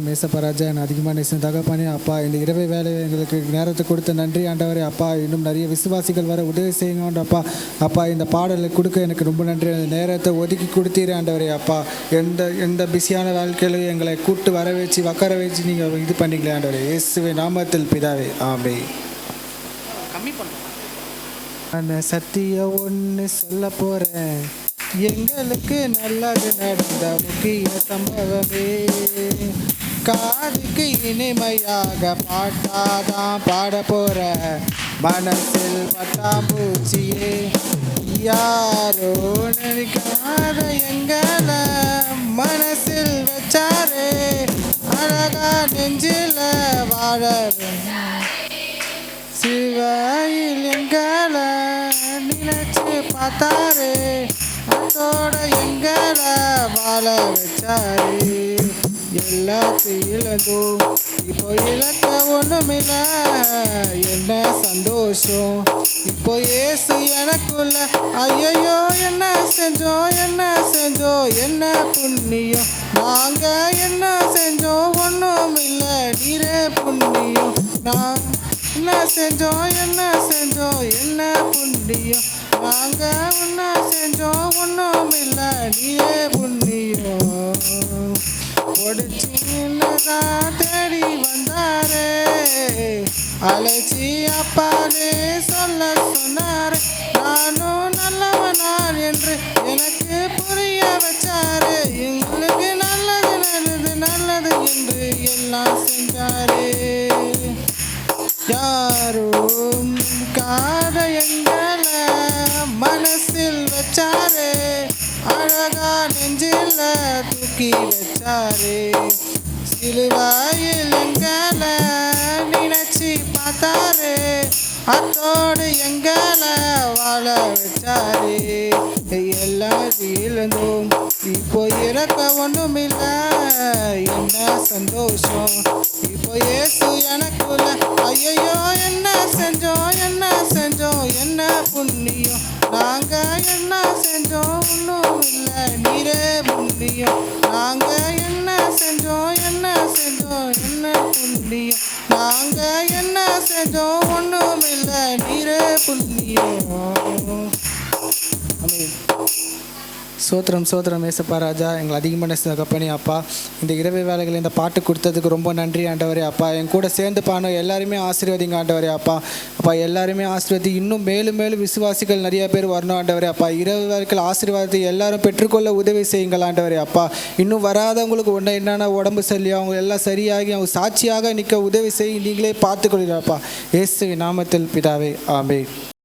மேசப்பராஜா என் அதிகமாக நேசம் தகப்பனே அப்பா, இந்த இரவு வேலை எங்களுக்கு நேரத்தை கொடுத்த நன்றி ஆண்டவரே அப்பா. இன்னும் நிறைய விசுவாசிகள் வர உதவி செய்யுங்க அப்பா. அப்பா, இந்த பாடலை கொடுக்க எனக்கு ரொம்ப நன்றி. அந்த நேரத்தை ஒதுக்கி கொடுத்தீரே ஆண்டவரே அப்பா. எந்த பிஸியான வாழ்க்கையிலும் எங்களை கூட்டு வர வச்சு உட்கார வச்சு நீங்கள் இது பண்ணிங்களே ஆண்டவரே. இயேசுவின் நாமத்தில் பிதாவே, ஆமென். நான் சத்தியம் ஒன்று சொல்ல போகிறேன், எங்களுக்கு நல்லது நடந்த முக்கிய சம்பவமே. காதுக்கு இனிமையாக பாட்டாதான் பாட போற, மனசில் பட்டாம்பூச்சியே. யாரோ நினைக்காத எங்களை மனசில் வச்சாரே, அழகா நெஞ்சில வாழ சிவாயில் எங்களை நினைச்சு பார்த்தாரே, அதோட எங்களை வாழ வச்சாரே. எல்லாத்தையும் இழந்தோம், இப்போ இழக்க ஒண்ணுமில்ல, என்ன சந்தோஷம் இப்போ ஏசு எனக்குள்ள. ஐயோ என்ன செஞ்சோம் என்ன புண்ணியம், நாங்க என்ன செஞ்சோம் ஒண்ணுமில்ல, நீரே புண்ணியம். நான் என்ன செஞ்சோம் என்ன புண்ணியம், நாங்க ஒன்ன செஞ்சோம் ஒண்ணுமில்ல, நீரே புண்ணியம். ஒடிச்சின்னதா தேடி வந்தாரே, அழைச்சி அப்பாலே சொல்ல சொன்னாரே, நானும் நல்லவனார் என்று எனக்கு புரிய வச்சாரே. எங்களுக்கு நல்லது என்று எல்லாம் செஞ்சாரே. யாரும் காத எங்களை மனசில் வச்சாரே, அழகா நெஞ்சில தூக்கி வச்சாரே. சிலுவாயில் எங்களை நினைச்சி பார்த்தாரே, அத்தோடு எங்களை வாழ வச்சாரே. எல்லாத்தையும் இழந்தோம், இப்போ இறக்க ஒண்ணுமில்ல, என்ன சந்தோஷம் இப்போ ஏசு எனக்குள்ள. ஐயோ என்ன செஞ்சோம் என்ன புண்ணியம், நாங்க என்ன செஞ்சோம் ஒண்ணுமில்ல, நீரே புண்ணியம். நாங்க என்ன செஞ்சோம் என்ன புண்ணியம், நாங்க என்ன செஞ்சோம் ஒண்ணுமில்ல, நீரே புண்ணியம். ஆமென். சோத்திரம் ஏசப்பா ராஜா, எங்களை அதிகமாக நேசப்பனே அப்பா. இந்த இரவு வேலைகள் இந்த பாட்டு கொடுத்ததுக்கு ரொம்ப நன்றி ஆண்டவரே அப்பா. என் கூட சேர்ந்து பானோம் எல்லாருமே ஆசீர்வதிங்க ஆண்டவரே அப்பா. எல்லாருமே ஆசீர்வதி, இன்னும் மேலும் விசுவாசிகள் நிறைய பேர் வரணும் ஆண்டவரே அப்பா. இரவு வேலைகள் ஆசீர்வாதத்தை எல்லாரும் பெற்றுக்கொள்ள உதவி செய்யுங்கள் ஆண்டவரே அப்பா. இன்னும் வராதவங்களுக்கு என்னென்ன உடம்பு சரியா அவங்க எல்லாம் சரியாகி அவங்க சாட்சியாக நிற்க உதவி செய்ய நீங்களே பார்த்துக்கொள்கிறாப்பா. இயேசுவின் நாமத்தில் பிதாவே, ஆமென்.